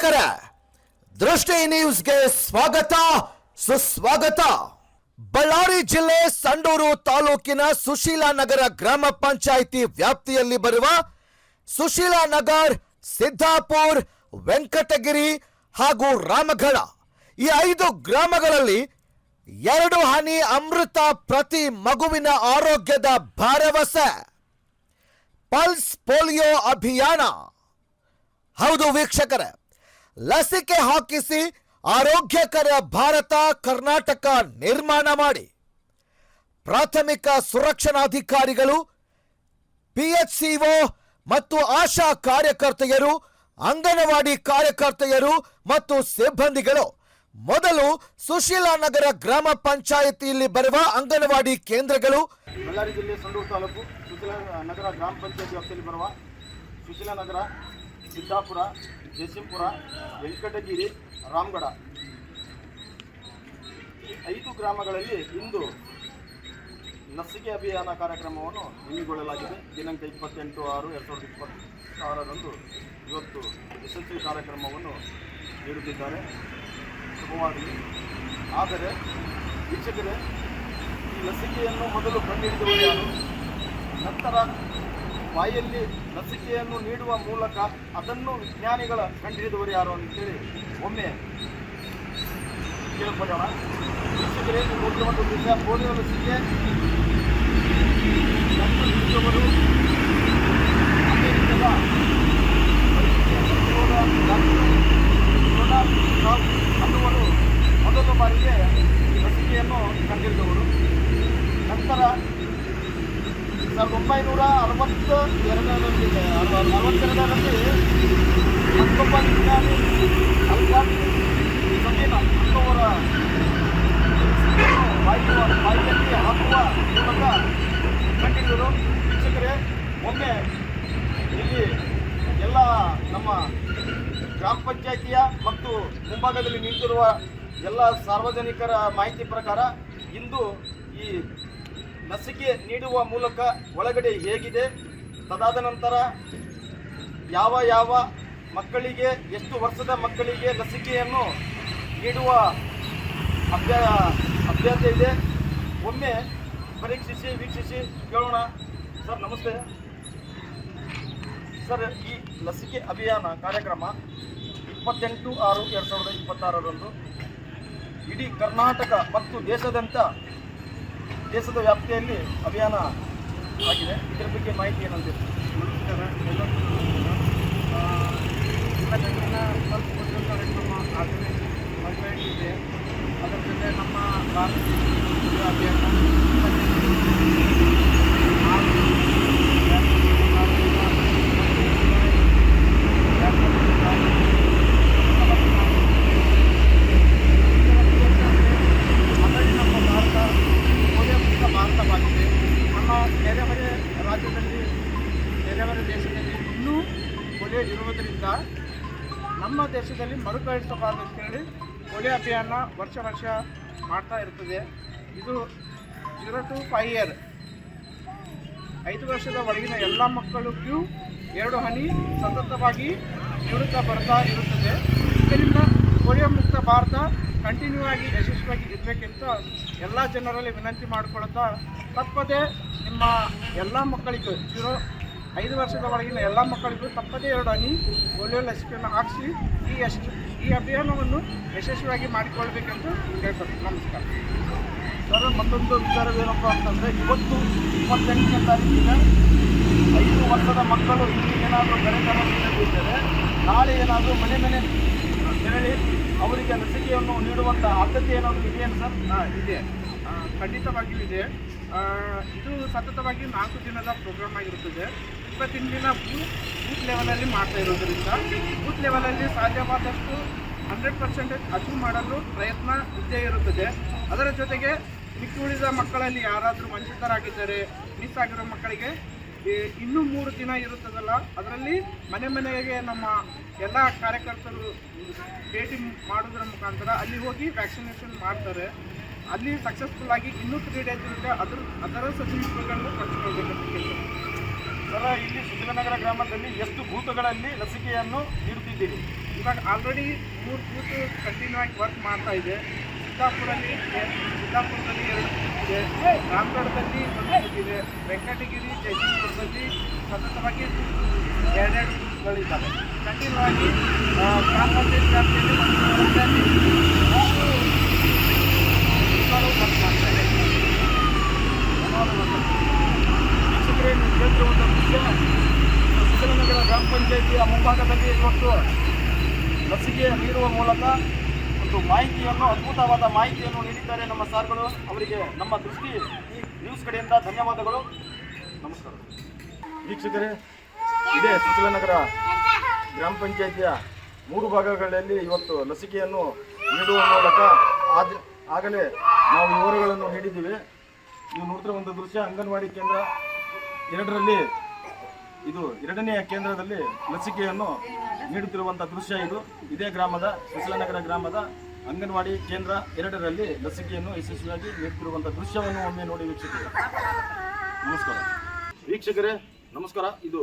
ವೀಕ್ಷಕರೇ, ದೃಷ್ಟಿ ನ್ಯೂಸ್ಗೆ ಸ್ವಾಗತ ಸುಸ್ವಾಗತ. ಬಳ್ಳಾರಿ ಜಿಲ್ಲೆ ಸಂಡೂರು ತಾಲೂಕಿನ ಸುಶೀಲಾನಗರ ಗ್ರಾಮ ಪಂಚಾಯಿತಿ ವ್ಯಾಪ್ತಿಯಲ್ಲಿ ಬರುವ ಸುಶೀಲಾನಗರ್, ಸಿದ್ದಾಪುರ್, ವೆಂಕಟಗಿರಿ ಹಾಗೂ ರಾಮಘಳ ಈ 5 ಗ್ರಾಮಗಳಲ್ಲಿ 2 ಹನಿ ಅಮೃತ ಪ್ರತಿ ಮಗುವಿನ ಆರೋಗ್ಯದ ಭರವಸೆ ಪಲ್ಸ್ ಪೋಲಿಯೋ ಅಭಿಯಾನ. ಹೌದು ವೀಕ್ಷಕರೇ, ಲಸಿಕೆ ಹಾಕಿಸಿ ಆರೋಗ್ಯಕರ ಭಾರತ ಕರ್ನಾಟಕ ನಿರ್ಮಾಣ ಮಾಡಿ. ಪ್ರಾಥಮಿಕ ಸುರಕ್ಷಣಾಧಿಕಾರಿಗಳು, PHCO ಮತ್ತು ಆಶಾ ಕಾರ್ಯಕರ್ತೆಯರು, ಅಂಗನವಾಡಿ ಕಾರ್ಯಕರ್ತೆಯರು ಮತ್ತು ಸಿಬ್ಬಂದಿಗಳು ಮೊದಲು ಸುಶೀಲಾನಗರ ಗ್ರಾಮ ಪಂಚಾಯಿತಿಯಲ್ಲಿ ಬರುವ ಅಂಗನವಾಡಿ ಕೇಂದ್ರಗಳು, ಬಳ್ಳಾರಿ ಜಿಲ್ಲೆ ಸಂಡೂರು ತಾಲೂಕು ಸುಶೀಲಾನಗರ ಗ್ರಾಮ ಪಂಚಾಯತಿ ವ್ಯಾಪ್ತಿಯಲ್ಲಿ ಬರುವ ಸುಶೀಲಾನಗರ, ಸಿದ್ದಾಪುರ, ಜಯಸಿಂಪುರ, ವೆಂಕಟಗಿರಿ, ರಾಮಗಢ ಈ 5 ಗ್ರಾಮಗಳಲ್ಲಿ ಇಂದು ಲಸಿಕೆ ಅಭಿಯಾನ ಕಾರ್ಯಕ್ರಮವನ್ನು ಹಮ್ಮಿಕೊಳ್ಳಲಾಗಿದೆ. ದಿನಾಂಕ 28/6/2026 ಇವತ್ತು ಯಶಸ್ವಿ ಕಾರ್ಯಕ್ರಮವನ್ನು ನೀಡುತ್ತಿದ್ದಾರೆ. ಶುಭವಾಗಲಿ. ಆದರೆ ವೀಕ್ಷಕರೇ, ಈ ಲಸಿಕೆಯನ್ನು ಮೊದಲು ಕಂಡುಹಿಡಿದವರು ಯಾರು, ನಂತರ ಬಾಯಲ್ಲಿ ಲಸಿಕೆಯನ್ನು ನೀಡುವ ಮೂಲಕ ಅದನ್ನು ವಿಜ್ಞಾನಿಗಳ ಕಂಡುಹಿಡಿದವರು ಯಾರು ಅಂತೇಳಿ ಒಮ್ಮೆ ಕೇಳ್ಪಡೋಣ. ವೀಕ್ಷಕರೇ, ಒಂದು ವಿಷಯ, ಪೋಲಿಯೋ ಲಸಿಕೆ ಕಂಡುಹಿಡಿದವರು ಅಮೆರಿಕದ ಅನ್ನುವರು ಮೊದಲ ಬಾರಿಗೆ ಈ ಲಸಿಕೆಯನ್ನು ಕಂಡುಹಿಡಿದವರು. ನಂತರ 1962ರಲ್ಲಿ ಮತ್ತೊಬ್ಬ ವಿಜ್ಞಾನಿ ಅನ್ನುವರ ಬಾಯಿಯಲ್ಲಿ ಹಾಕುವ ಮೂಲಕ ಕಂಡುಹಿಡಿದರು. ವೀಕ್ಷಕರೇ, ಒಮ್ಮೆ ಇಲ್ಲಿ ಎಲ್ಲ ನಮ್ಮ ಗ್ರಾಮ ಪಂಚಾಯಿತಿಯ ಮತ್ತು ಮುಂಭಾಗದಲ್ಲಿ ನಿಂತಿರುವ ಎಲ್ಲ ಸಾರ್ವಜನಿಕರ ಮಾಹಿತಿ ಪ್ರಕಾರ ಇಂದು ಈ ಲಸಿಕೆ ನೀಡುವ ಮೂಲಕ ಒಳಗಡೆ ಹೇಗಿದೆ, ತದಾದ ನಂತರ ಯಾವ ಮಕ್ಕಳಿಗೆ, ಎಷ್ಟು ವರ್ಷದ ಮಕ್ಕಳಿಗೆ ಲಸಿಕೆಯನ್ನು ನೀಡುವ ಅಭ್ಯಾಸ ಇದೆ, ಒಮ್ಮೆ ಪರೀಕ್ಷಿಸಿ ವೀಕ್ಷಿಸಿ ಕೇಳೋಣ. ಸರ್ ನಮಸ್ತೆ. ಸರ್, ಈ ಲಸಿಕೆ ಅಭಿಯಾನ ಕಾರ್ಯಕ್ರಮ 28/6/2026 ಇಡೀ ಕರ್ನಾಟಕ ಮತ್ತು ದೇಶದ ವ್ಯಾಪ್ತಿಯಲ್ಲಿ ಅಭಿಯಾನ ಆಗಿದೆ. ಇದರ ಬಗ್ಗೆ ಮಾಹಿತಿ ಏನಂತೀರಿ? ನಮಸ್ಕಾರ. ಎಲ್ಲರಿಗೂ ಕಾರ್ಯಕ್ರಮ ಆಚರಣೆ ಅದರ ಜೊತೆ ನಮ್ಮ ಭಾರತೀಯ ಅಭಿಯಾನ ಇರುವುದರಿಂದ ನಮ್ಮ ದೇಶದಲ್ಲಿ ಮರುಕಳಿಸಬಾರದು ಅಂತೇಳಿ ಪೋಲಿಯೋ ಅಭಿಯಾನ ವರ್ಷ ಮಾಡ್ತಾ ಇರ್ತದೆ. ಇದು 0 to 5 year 5 ವರ್ಷದ ಒಳಗಿನ ಎಲ್ಲ ಮಕ್ಕಳಿಗೂ 2 ಹನಿ ಸತತವಾಗಿ ನೀಡುತ್ತಾ ಬರ್ತಾ ಇರುತ್ತದೆ. ಇದರಿಂದ ಪೋಲಿಯೋ ಮುಕ್ತ ಭಾರತ ಕಂಟಿನ್ಯೂ ಆಗಿ ಯಶಸ್ವಿಯಾಗಿ ಇರಬೇಕೆಂತ ಎಲ್ಲ ಜನರಲ್ಲಿ ವಿನಂತಿ ಮಾಡಿಕೊಳ್ಳುತ್ತಾ, ತಪ್ಪದೇ ನಿಮ್ಮ ಎಲ್ಲ ಮಕ್ಕಳಿಗೂ 5 ವರ್ಷದ ಒಳಗಿನ ಎಲ್ಲ ಮಕ್ಕಳಿಗೂ ತಪ್ಪದೇ 2 ಹನಿ ಪೋಲಿಯೋ ಲಸಿಕೆಯನ್ನು ಹಾಕಿಸಿ ಈ ಅಭಿಯಾನವನ್ನು ಯಶಸ್ವಿಯಾಗಿ ಮಾಡಿಕೊಳ್ಬೇಕೆಂದು ಕೇಳ್ಕೊಳ್ತೀನಿ. ನಮಸ್ಕಾರ. ಸರ್, ಮತ್ತೊಂದು ವಿಚಾರವೇನಪ್ಪ ಅಂತಂದರೆ, ಇವತ್ತು 28ನೇ ತಾರೀಕಿಗೆ 5 ವರ್ಷದ ಮಕ್ಕಳು ಇಲ್ಲಿ ಏನಾದರೂ ಕಾರ್ಯಕ್ರಮವಿದ್ದರೆ ನಾಳೆ ಏನಾದರೂ ಮನೆ ತೆರಳಿ ಅವರಿಗೆ ಲಸಿಕೆಯನ್ನು ನೀಡುವಂಥ ಆದ್ಯತೆ ಏನಾದರೂ ಇದೆಯೇನು ಸರ್? ಇದೆ, ಖಂಡಿತವಾಗಿಯೂ ಇದೆ. ಇದು ಸತತವಾಗಿ 4 ದಿನದ ಪ್ರೋಗ್ರಾಮ್ ಆಗಿರುತ್ತದೆ. 20 ದಿನ ಬೂತ್ ಲೆವೆಲಲ್ಲಿ ಮಾಡ್ತಾ ಇರೋದರಿಂದ ಬೂತ್ ಲೆವೆಲಲ್ಲಿ ಸಾಧ್ಯವಾದಷ್ಟು 100% ಅಚೀವ್ ಮಾಡಲು ಪ್ರಯತ್ನ ಇದ್ದೇ ಇರುತ್ತದೆ. ಅದರ ಜೊತೆಗೆ ಮಿಕ್ಕಿ ಉಳಿದ ಮಕ್ಕಳಲ್ಲಿ ಯಾರಾದರೂ ವಂಚಿತರಾಗಿದ್ದರೆ, ಮಿಸ್ ಆಗಿರೋ ಮಕ್ಕಳಿಗೆ ಇನ್ನೂ 3 ದಿನ ಇರುತ್ತದಲ್ಲ, ಅದರಲ್ಲಿ ಮನೆಗೆ ನಮ್ಮ ಎಲ್ಲ ಕಾರ್ಯಕರ್ತರು ಭೇಟಿ ಮಾಡೋದ್ರ ಮುಖಾಂತರ ಅಲ್ಲಿ ಹೋಗಿ ವ್ಯಾಕ್ಸಿನೇಷನ್ ಮಾಡ್ತಾರೆ. ಅಲ್ಲಿ ಸಕ್ಸಸ್ಫುಲ್ ಆಗಿ ಇನ್ನೂ 3 ಡೇಸ್ ಇರುತ್ತೆ. ಅದರ ಸರ್ಟಿಫಿಕೇಟ್ಗಳನ್ನು ಪಡೆದುಕೊಳ್ಬೇಕಂತ ಕೇಳ್ತಾರೆ. ಸರ್, ಇಲ್ಲಿ ಸುಶೀಲಾನಗರ ಗ್ರಾಮದಲ್ಲಿ ಎಷ್ಟು ಬೂತ್ಗಳಲ್ಲಿ ಲಸಿಕೆಯನ್ನು ನೀಡುತ್ತಿದ್ದೀರಿ? ಇವಾಗ ಆಲ್ರೆಡಿ 3 ಬೂತ್ ಕಂಟಿನ್ಯೂ ಆಗಿ ವರ್ಕ್ ಮಾಡ್ತಾ ಇದೆ. ಸಿದ್ದಾಪುರದಲ್ಲಿ 2 ಬೂತ್ ಇದೆ, ರಾಮಗಢದಲ್ಲಿ 1 ಬೂತ್ ಇದೆ, ವೆಂಕಟಗಿರಿ, ಜಯಸಿಂಗಪುರದಲ್ಲಿ ಸತತವಾಗಿ 2 ಬೂತ್ಗಳಿದ್ದಾವೆ. ಕಂಟಿನ್ಯೂ ಆಗಿ ಗ್ರಾಮ ಪಂಚಾಯತ್ ವ್ಯಾಪ್ತಿಯಲ್ಲಿ ವರ್ಕ್ ಮಾಡ್ತಾ ಇದೆ. ವೀಕ್ಷಕರೇ, ನೀವು ಕೇಳ್ತಿರುವಂಥ ವಿಷಯ ಕುಶಲನಗರ ಗ್ರಾಮ ಪಂಚಾಯಿತಿಯ ಮುಂಭಾಗದಲ್ಲಿ ಇವತ್ತು ಲಸಿಕೆ ನೀಡುವ ಮೂಲಕ ಒಂದು ಮಾಹಿತಿಯನ್ನು, ಅದ್ಭುತವಾದ ಮಾಹಿತಿಯನ್ನು ನೀಡಿದ್ದಾರೆ ನಮ್ಮ ಸಾರ್ಗಳು. ಅವರಿಗೆ ನಮ್ಮ ದೃಷ್ಟಿ ನ್ಯೂಸ್ ಕಡೆಯಿಂದ ಧನ್ಯವಾದಗಳು. ನಮಸ್ಕಾರ. ವೀಕ್ಷಕರೇ, ಇದೇ ಕುಶಲನಗರ ಗ್ರಾಮ ಪಂಚಾಯಿತಿಯ 3 ಭಾಗಗಳಲ್ಲಿ ಇವತ್ತು ಲಸಿಕೆಯನ್ನು ನೀಡುವ ಮೂಲಕ ಆಗಲೇ ನಾವು ವಿವರಗಳನ್ನು ನೀಡಿದ್ದೀವಿ. ನೀವು ನೋಡ್ತಿರುವಂಥ ದೃಶ್ಯ ಅಂಗನವಾಡಿ ಕೇಂದ್ರ 2ರಲ್ಲಿ ಇದು 2ನೆಯ ಕೇಂದ್ರದಲ್ಲಿ ಲಸಿಕೆಯನ್ನು ನೀಡುತ್ತಿರುವಂಥ ದೃಶ್ಯ ಇದು. ಇದೇ ಗ್ರಾಮದ ಕುಶಲನಗರ ಗ್ರಾಮದ ಅಂಗನವಾಡಿ ಕೇಂದ್ರ 2ರಲ್ಲಿ ಲಸಿಕೆಯನ್ನು ಯಶಸ್ವಿಯಾಗಿ ನೀಡುತ್ತಿರುವಂಥ ದೃಶ್ಯವನ್ನು ಒಮ್ಮೆ ನೋಡಿ ವೀಕ್ಷಕರೇ. ನಮಸ್ಕಾರ. ವೀಕ್ಷಕರೇ ನಮಸ್ಕಾರ. ಇದು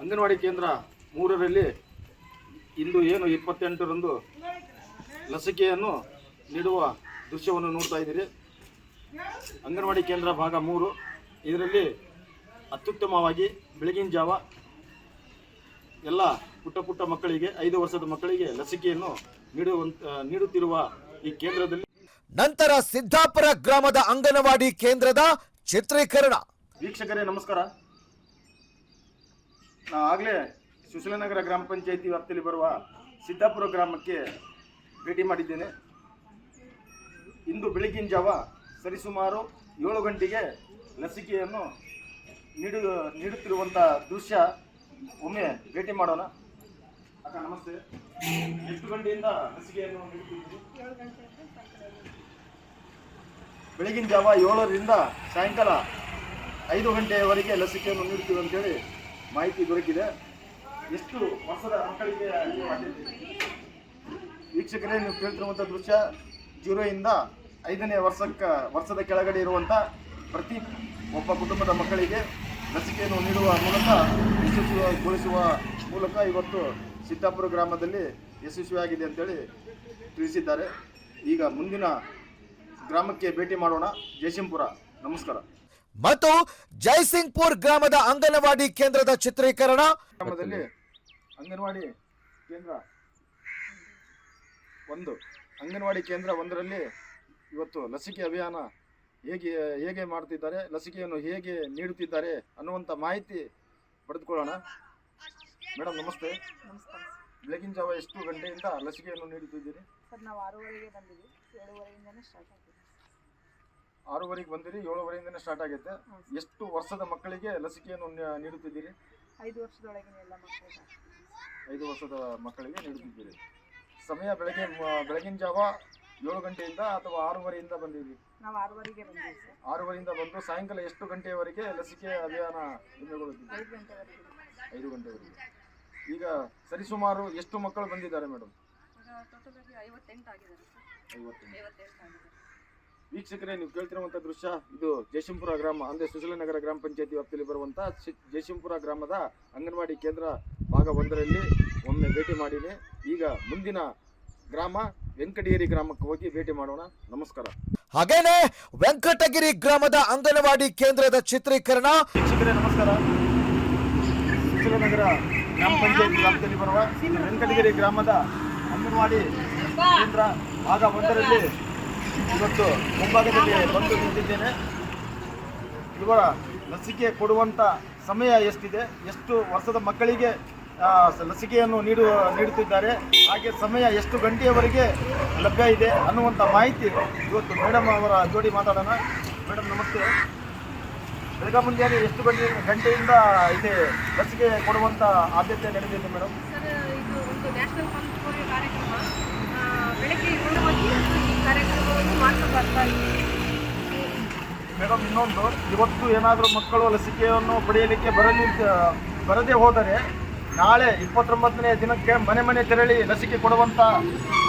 ಅಂಗನವಾಡಿ ಕೇಂದ್ರ 3ರಲ್ಲಿ ಇಂದು ಏನು 28ರಂದು ಲಸಿಕೆಯನ್ನು ನೀಡುವ ದೃಶ್ಯವನ್ನು ನೋಡ್ತಾ ಇದ್ದೀರಿ. ಅಂಗನವಾಡಿ ಕೇಂದ್ರ ಭಾಗ 3 ಇದರಲ್ಲಿ ಅತ್ಯುತ್ತಮವಾಗಿ ಬೆಳಗಿನ ಜಾವ ಎಲ್ಲ ಪುಟ್ಟ ಮಕ್ಕಳಿಗೆ 5 ವರ್ಷದ ಮಕ್ಕಳಿಗೆ ಲಸಿಕೆಯನ್ನು ನೀಡುತ್ತಿರುವ ಈ ಕೇಂದ್ರದಲ್ಲಿ ನಂತರ ಸಿದ್ದಾಪುರ ಗ್ರಾಮದ ಅಂಗನವಾಡಿ ಕೇಂದ್ರದ ಚಿತ್ರೀಕರಣ. ವೀಕ್ಷಕರೇ ನಮಸ್ಕಾರ. ಆಗಲೇ ಕುಶಲನಗರ ಗ್ರಾಮ ಪಂಚಾಯಿತಿ ವ್ಯಾಪ್ತಿಯಲ್ಲಿ ಬರುವ ಸಿದ್ದಾಪುರ ಗ್ರಾಮಕ್ಕೆ ಭೇಟಿ ಮಾಡಿದ್ದೇನೆ. ಇಂದು ಬೆಳಗಿನ ಜಾವ ಸರಿಸುಮಾರು 7 ಗಂಟೆಗೆ ಲಸಿಕೆಯನ್ನು ನೀಡುತ್ತಿರುವಂಥ ದೃಶ್ಯ ಒಮ್ಮೆ ಭೇಟಿ ಮಾಡೋಣ. ಅಕ್ಕ ನಮಸ್ತೆ. ಎಷ್ಟು ಗಂಟೆಯಿಂದ ಲಸಿಕೆಯನ್ನು ನೀಡುತ್ತಿದ್ದೀರಿ? ಬೆಳಗಿನ ಜಾವ 7ರಿಂದ ಸಾಯಂಕಾಲ 5 ಗಂಟೆಯವರೆಗೆ ಲಸಿಕೆಯನ್ನು ನೀಡುತ್ತೀವಿ ಅಂತೇಳಿ ಮಾಹಿತಿ ದೊರಕಿದೆ. ಎಷ್ಟು ವರ್ಷದ ಮಕ್ಕಳಿಗೆ ಮಾಡಿದ್ದೀರಿ? ವೀಕ್ಷಕರೇ, ನೀವು ಕೇಳ್ತಿರುವಂಥ ದೃಶ್ಯ 0 ಇಂದ 5ನೇ ವರ್ಷದ ಕೆಳಗಡೆ ಇರುವಂಥ ಪ್ರತಿ ಒಬ್ಬ ಕುಟುಂಬದ ಮಕ್ಕಳಿಗೆ ಲಸಿಕೆಯನ್ನು ನೀಡುವ ಮೂಲಕ ಯಶಸ್ವಿಗೊಳಿಸುವ ಮೂಲಕ ಇವತ್ತು ಸಿದ್ದಾಪುರ ಗ್ರಾಮದಲ್ಲಿ ಯಶಸ್ವಿಯಾಗಿದೆ ಅಂತೇಳಿ ತಿಳಿಸಿದ್ದಾರೆ. ಈಗ ಮುಂದಿನ ಗ್ರಾಮಕ್ಕೆ ಭೇಟಿ ಮಾಡೋಣ. ಜಯಸಿಂಗ್ಪುರ. ನಮಸ್ಕಾರ. ಮತ್ತು ಜಯಸಿಂಗ್ಪುರ್ ಗ್ರಾಮದ ಅಂಗನವಾಡಿ ಕೇಂದ್ರದ ಚಿತ್ರೀಕರಣ. ಗ್ರಾಮದಲ್ಲಿ ಅಂಗನವಾಡಿ ಕೇಂದ್ರ 1 ಅಂಗನವಾಡಿ ಕೇಂದ್ರ 1ರಲ್ಲಿ ಇವತ್ತು ಲಸಿಕೆ ಅಭಿಯಾನ ಹೇಗೆ ಮಾಡ್ತಿದ್ದಾರೆ, ಲಸಿಕೆಯನ್ನು ಹೇಗೆ ನೀಡುತ್ತಿದ್ದಾರೆ ಅನ್ನುವಂಥ ಮಾಹಿತಿ ಪಡೆದುಕೊಳ್ಳೋಣ. ಮೇಡಮ್ ನಮಸ್ತೆ. ನಮಸ್ಕಾರ. ಬೆಳಗಿನ ಜಾವ ಎಷ್ಟು ಗಂಟೆಯಿಂದ ಲಸಿಕೆಯನ್ನು ನೀಡುತ್ತಿದ್ದೀರಿ? ಸರ್ ನಾವು 6:30ಗೆ ಬಂದಿವಿ. 7:30ಇಂದನೇ ಸ್ಟಾರ್ಟ್ ಆಗಿದೆ. 6:30ಗೆ ಬಂದಿರಿ, 7:30ಇಂದನೇ ಸ್ಟಾರ್ಟ್ ಆಗುತ್ತೆ. ಎಷ್ಟು ವರ್ಷದ ಮಕ್ಕಳಿಗೆ ಲಸಿಕೆಯನ್ನು ನೀಡುತ್ತಿದ್ದೀರಿ? 5 ವರ್ಷದೊಳಗಿನ ಎಲ್ಲ ಮಕ್ಕಳಿಗೆ. 5 ವರ್ಷದ ಮಕ್ಕಳಿಗೆ ನೀಡುತ್ತಿದ್ದೀರಿ. ಸಮಯ ಬೆಳಗಿನ ಜಾವ 7 ಗಂಟೆಯಿಂದ ಅಥವಾ 6:30ಯಿಂದ ಬಂದಿದ್ದೀರಿ? ನಾವು 6:30ಗೆ ಬಂದಿವಿ ಸರ್. 6:30ಯಿಂದ ಬಂದು ಸಾಯಂಕಾಲ ಎಷ್ಟು ಗಂಟೆಯವರೆಗೆ ಲಸಿಕೆ ಅಭಿಯಾನ ಪೂರ್ಣಗೊಳ್ಳುತ್ತಿದೆ? 5 ಗಂಟೆವರೆಗೆ. 5 ಗಂಟೆವರೆಗೆ. ಈಗ ಸರಿಸುಮಾರು ಎಷ್ಟು ಮಕ್ಕಳು ಬಂದಿದ್ದಾರೆ ಮೇಡಮ್? ಟೋಟಲಾಗಿ 58 ಆಗಿದ್ದಾರೆ ಸರ್. 58 ಆಗಿದ್ದಾರೆ. ವೀಕ್ಷಕರೇ, ನೀವು ಕೇಳ್ತಿರುವಂಥ ದೃಶ್ಯ ಇದು ಜಯಸಿಂಗ್ಪುರ ಗ್ರಾಮ, ಅಂದರೆ ಕುಶಲನಗರ ಗ್ರಾಮ ಪಂಚಾಯತಿ ವ್ಯಾಪ್ತಿಯಲ್ಲಿ ಬರುವಂಥ ಜಯಸಿಂಗ್ಪುರ ಗ್ರಾಮದ ಅಂಗನವಾಡಿ ಕೇಂದ್ರ ಭಾಗ 1ರಲ್ಲಿ ಒಮ್ಮೆ ಭೇಟಿ ಮಾಡೀನಿ. ಈಗ ಮುಂದಿನ ಗ್ರಾಮ ವೆಂಕಟಗಿರಿ ಗ್ರಾಮಕ್ಕೆ ಹೋಗಿ ಭೇಟಿ ಮಾಡೋಣ. ನಮಸ್ಕಾರ. ಹಾಗೇನೆ ವೆಂಕಟಗಿರಿ ಗ್ರಾಮದ ಅಂಗನವಾಡಿ ಕೇಂದ್ರದ ಚಿತ್ರೀಕರಣ. ವೀಕ್ಷಕರೇ ನಮಸ್ಕಾರ. ಕುಶಲನಗರ ಗ್ರಾಮ ಪಂಚಾಯತ್ ವ್ಯಾಪ್ತಿಯಲ್ಲಿ ಬರುವ ವೆಂಕಟಗಿರಿ ಗ್ರಾಮದ ಅಂಗನವಾಡಿ ಕೇಂದ್ರ ಭಾಗ 1ರಲ್ಲಿ ಇವತ್ತು ಮುಂಭಾಗದಲ್ಲಿ ಬಂದು ನಿಂತಿದ್ದೇನೆ. ಇವರ ಲಸಿಕೆ ಕೊಡುವಂಥ ಸಮಯ ಎಷ್ಟಿದೆ, ಎಷ್ಟು ವರ್ಷದ ಮಕ್ಕಳಿಗೆ ಲಸಿಕೆಯನ್ನು ನೀಡುತ್ತಿದ್ದಾರೆ, ಹಾಗೆ ಸಮಯ ಎಷ್ಟು ಗಂಟೆಯವರೆಗೆ ಲಭ್ಯ ಇದೆ ಅನ್ನುವಂಥ ಮಾಹಿತಿ ಇವತ್ತು ಮೇಡಮ್ ಅವರ ಜೋಡಿ ಮಾತಾಡೋಣ. ಮೇಡಮ್ ನಮಸ್ತೆ. ಬೆಳಗ್ಗೆ ಮುಂಜಾನೆ ಎಷ್ಟು ಗಂಟೆಯಿಂದ ಇಲ್ಲಿ ಲಸಿಕೆ ಕೊಡುವಂಥ ಆದ್ಯತೆ ನಡೆದಿದೆ ಮೇಡಮ್? ಸರ್, ಇದು ಒಂದು ನ್ಯಾಷನಲ್ ಪಲ್ಸ್ ಪೋಲಿಯೋ ಕಾರ್ಯಕ್ರಮ ಬೆಳಗ್ಗೆ 7 ಗಂಟೆಗೆ ಈ ಕಾರ್ಯಕ್ರಮವನ್ನು ಮಾಡ್ತಾ ಬರ್ತಾ ಇದ್ದೀವಿ. ಮೇಡಮ್ ಇನ್ನೊಂದು, ಇವತ್ತು ಏನಾದರೂ ಮಕ್ಕಳು ಲಸಿಕೆಯನ್ನು ಪಡೆಯಲಿಕ್ಕೆ ಬರದೇ ಹೋದರೆ ನಾಳೆ 29ನೇ ದಿನಕ್ಕೆ ಮನೆ ತೆರಳಿ ಲಸಿಕೆ ಕೊಡುವಂಥ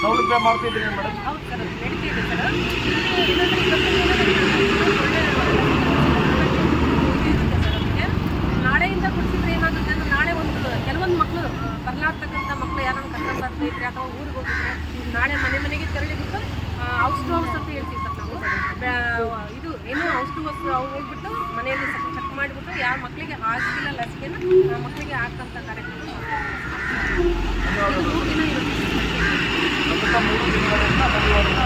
ಸೌಲಭ್ಯ ಮಾಡ್ತಿದ್ದೀರಿ ಮೇಡಮ್? ಹೌದು ಸರ್, ಅದು ಬೇಡಿಕೆ ಇದೆ ಸರ್. ನಾಳೆಯಿಂದ ಕೊಡಿಸಿದ್ರೆ ಏನಾಗುತ್ತೆ ಅಂದ್ರೆ ನಾಳೆ ಕೆಲವೊಂದು ಮಕ್ಕಳು ಬರ್ಲಾಗ್ತಕ್ಕಂಥ ಮಕ್ಕಳು ಯಾರನ್ನು ಕರ್ಕೊಂಡು ಬರ್ತಾ ಫಸ್ಟ್ ಡೋಸ್ ಅಂತ ಹೇಳ್ತೀವಿ ಸರ್ ನಾವು. ಇದು ಏನು ಔಷಧಿ ವಸ್ತು ಅವ್ರು ಹೋಗ್ಬಿಟ್ಟು ಮನೆಯಲ್ಲಿ ಸ್ವಲ್ಪ ಚೆಕ್ ಮಾಡಿಬಿಟ್ಟು ಯಾರ ಮಕ್ಕಳಿಗೆ ಆಗಿಲ್ಲ ಲಸಿಕೆನ ಆ ಮಕ್ಕಳಿಗೆ ಹಾಕಂತ ಕಾರ್ಯಕ್ರಮ ಮಾಡ್ತೀವಿ. ಇದು 3 ದಿನ ಇರುತ್ತೆ ಸತತ 3 ದಿನಗಳಿಂದ ನಡೆಯುವಂಥ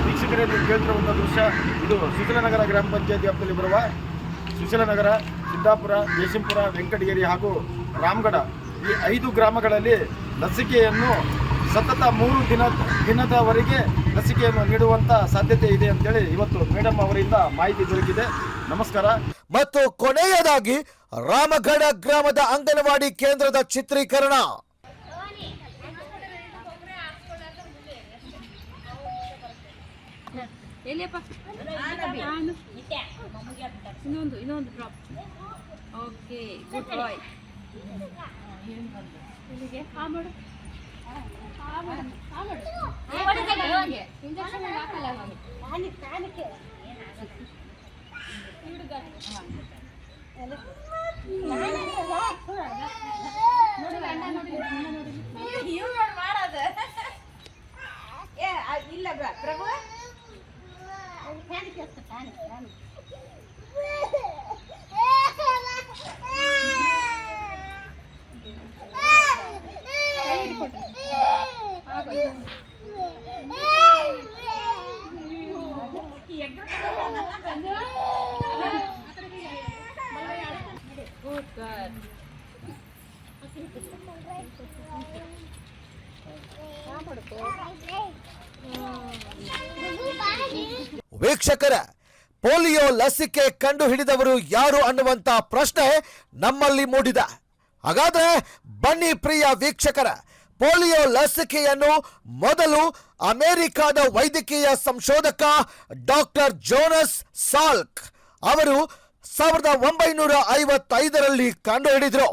ವೀಕ್ಷಕರೇ, ನೀವು ಕೇಳ್ತಿರುವಂಥ ದೃಶ್ಯ ಇದು ಸುಶೀಲನಗರ ಗ್ರಾಮ ಪಂಚಾಯತ್ ವ್ಯಾಪ್ತಿಯಲ್ಲಿ ಬರುವ ಸುಶೀಲನಗರ, ಸಿದ್ದಾಪುರ, ಜಯಸಿಂಪುರ, ವೆಂಕಟಗಿರಿ ಹಾಗೂ ರಾಮಗಢ ಈ 5 ಗ್ರಾಮಗಳಲ್ಲಿ ಲಸಿಕೆಯನ್ನು ಸತತ 3 ದಿನದವರೆಗೆ ಲಸಿಕೆಯನ್ನು ನೀಡುವಂಥ ಸಾಧ್ಯತೆ ಇದೆ ಅಂತೇಳಿ ಇವತ್ತು ಮೇಡಮ್ ಅವರಿಂದ ಮಾಹಿತಿ ದೊರಕಿದೆ. ನಮಸ್ಕಾರ. ಮತ್ತು ಕೊನೆಯದಾಗಿ ರಾಮಗಢ ಗ್ರಾಮದ ಅಂಗನವಾಡಿ ಕೇಂದ್ರದ ಚಿತ್ರೀಕರಣ. ಇನ್ನೊಂದು ಡ್ರಾಪ್. ಓಕೆ, ಗುಡ್ ಬಾಯ್. ಇಲ್ಲ ಪ್ರಭು ವೀಕ್ಷಕರ, ಪೋಲಿಯೋ ಲಸಿಕೆ ಕಂಡು ಹಿಡಿದವರು ಯಾರು ಅನ್ನುವಂತ ಪ್ರಶ್ನೆ ನಮ್ಮಲ್ಲಿ ಮೂಡಿದೆ. ಹಾಗಾದ್ರೆ ಬನ್ನಿ ಪ್ರಿಯ ವೀಕ್ಷಕರ, ಪೋಲಿಯೋ ಲಸಿಕೆಯನ್ನು ಮೊದಲು ಅಮೆರಿಕದ ವೈದ್ಯಕೀಯ ಸಂಶೋಧಕ ಡಾಕ್ಟರ್ ಜೋನಸ್ ಸಾಲ್ಕ್ ಅವರು 1955ರಲ್ಲಿ ಕಂಡುಹಿಡಿದ್ರು.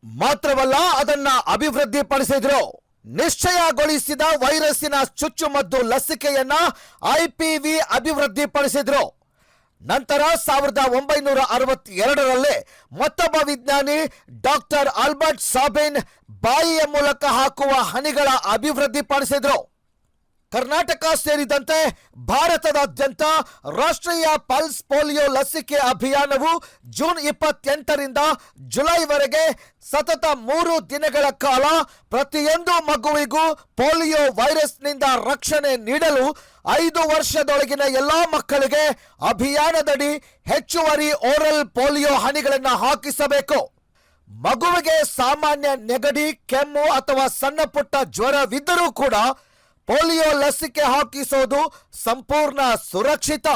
ಮಾತ್ರವಲ್ಲ, ಅದನ್ನ ಅಭಿವೃದ್ಧಿಪಡಿಸಿದ್ರು. ನಿಶ್ಚಯಗೊಳಿಸಿದ ವೈರಸ್ಸಿನ ಚುಚ್ಚುಮದ್ದು ಲಸಿಕೆಯನ್ನ IPV ಅಭಿವೃದ್ಧಿಪಡಿಸಿದ್ರು. ನಂತರ 1962ರಲ್ಲಿ ಮತ್ತೊಬ್ಬ ವಿಜ್ಞಾನಿ ಡಾಕ್ಟರ್ ಆಲ್ಬರ್ಟ್ ಸಾಬಿನ್ ಬಾಯಿಯ ಮೂಲಕ ಹಾಕುವ ಹನಿಗಳ ಅಭಿವೃದ್ಧಿಪಡಿಸಿದ್ರು. ಕರ್ನಾಟಕ ಸೇರಿದಂತೆ ಭಾರತದಾದ್ಯಂತ ರಾಷ್ಟ್ರೀಯ ಪಲ್ಸ್ ಪೋಲಿಯೋ ಲಸಿಕೆ ಅಭಿಯಾನವು ಜೂನ್ 28ರಿಂದ ಜುಲೈವರೆಗೆ ಸತತ 3 ದಿನಗಳ ಕಾಲ ಪ್ರತಿಯೊಂದು ಮಗುವಿಗೂ ಪೋಲಿಯೋ ವೈರಸ್ನಿಂದ ರಕ್ಷಣೆ ನೀಡಲು 5 ವರ್ಷದೊಳಗಿನ ಎಲ್ಲಾ ಮಕ್ಕಳಿಗೆ ಅಭಿಯಾನದಡಿ ಹೆಚ್ಚುವರಿ ಓರಲ್ ಪೋಲಿಯೋ ಹನಿಗಳನ್ನು ಹಾಕಿಸಬೇಕು. ಮಗುವಿಗೆ ಸಾಮಾನ್ಯ ನೆಗಡಿ, ಕೆಮ್ಮು ಅಥವಾ ಸಣ್ಣ ಪುಟ್ಟ ಜ್ವರವಿದ್ದರೂ ಕೂಡ ಪೋಲಿಯೋ ಲಸಿಕೆ ಹಾಕಿಸೋದು ಸಂಪೂರ್ಣ ಸುರಕ್ಷಿತ.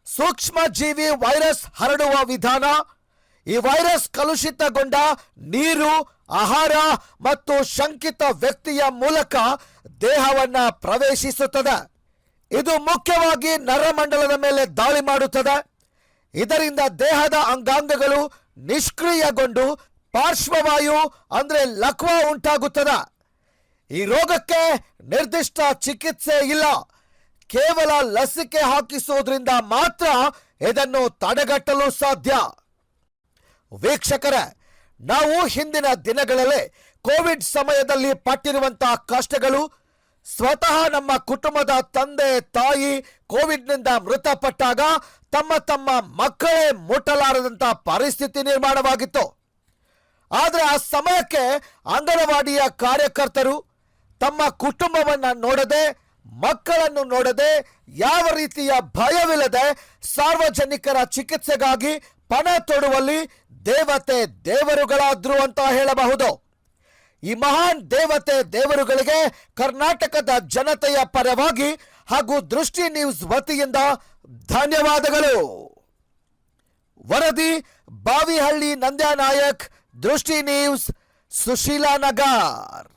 ಸೂಕ್ಷ್ಮ ಜೀವಿ ವೈರಸ್ ಹರಡುವ ವಿಧಾನ. ಈ ವೈರಸ್ ಕಲುಷಿತಗೊಂಡ ನೀರು, ಆಹಾರ ಮತ್ತು ಶಂಕಿತ ವ್ಯಕ್ತಿಯ ಮೂಲಕ ದೇಹವನ್ನ ಪ್ರವೇಶಿಸುತ್ತದೆ. ಇದು ಮುಖ್ಯವಾಗಿ ನರಮಂಡಲದ ಮೇಲೆ ದಾಳಿ ಮಾಡುತ್ತದೆ. ಇದರಿಂದ ದೇಹದ ಅಂಗಾಂಗಗಳು ನಿಷ್ಕ್ರಿಯಗೊಂಡು ಪಾರ್ಶ್ವವಾಯು ಅಂದ್ರೆ ಲಕ್ವ ಉಂಟಾಗುತ್ತದೆ. ಈ ರೋಗಕ್ಕೆ ನಿರ್ದಿಷ್ಟ ಚಿಕಿತ್ಸೆ ಇಲ್ಲ. ಕೇವಲ ಲಸಿಕೆ ಹಾಕಿಸುವುದರಿಂದ ಮಾತ್ರ ಇದನ್ನು ತಡೆಗಟ್ಟಲು ಸಾಧ್ಯ. ವೀಕ್ಷಕರೇ, ನಾವು ಹಿಂದಿನ ದಿನಗಳಲ್ಲಿ ಕೋವಿಡ್ ಸಮಯದಲ್ಲಿ ಪಟ್ಟಿರುವಂತಹ ಕಷ್ಟಗಳು, ಸ್ವತಃ ನಮ್ಮ ಕುಟುಂಬದ ತಂದೆ ತಾಯಿ ಕೋವಿಡ್ನಿಂದ ಮೃತಪಟ್ಟಾಗ ತಮ್ಮ ಮಕ್ಕಳೇ ಮುಟ್ಟಲಾರದಂತ ಪರಿಸ್ಥಿತಿ ನಿರ್ಮಾಣವಾಗಿತ್ತು. ಆದರೆ ಆ ಸಮಯಕ್ಕೆ ಅಂಗನವಾಡಿಯ ಕಾರ್ಯಕರ್ತರು ತಮ್ಮ ಕುಟುಂಬವನ್ನ ನೋಡದೆ, ಮಕ್ಕಳನ್ನು ನೋಡದೆ, ಯಾವ ರೀತಿಯ ಭಯವಿಲ್ಲದೆ ಸಾರ್ವಜನಿಕರ ಚಿಕಿತ್ಸೆಗಾಗಿ ಪಣ ತೊಡುವಲ್ಲಿ ದೇವರುಗಳಾದ್ರು ಅಂತ ಹೇಳಬಹುದು. ಈ ಮಹಾನ್ ದೇವರುಗಳಿಗೆ ಕರ್ನಾಟಕದ ಜನತೆಯ ಪರವಾಗಿ ಹಾಗೂ ದೃಷ್ಟಿ ನ್ಯೂಸ್ ವತಿಯಿಂದ ಧನ್ಯವಾದಗಳು. ವರದಿ ಬಾವಿಹಳ್ಳಿ ನಂದ್ಯಾನಾಯಕ್, ದೃಷ್ಟಿ ನ್ಯೂಸ್, ಸುಶೀಲಾನಗರ್.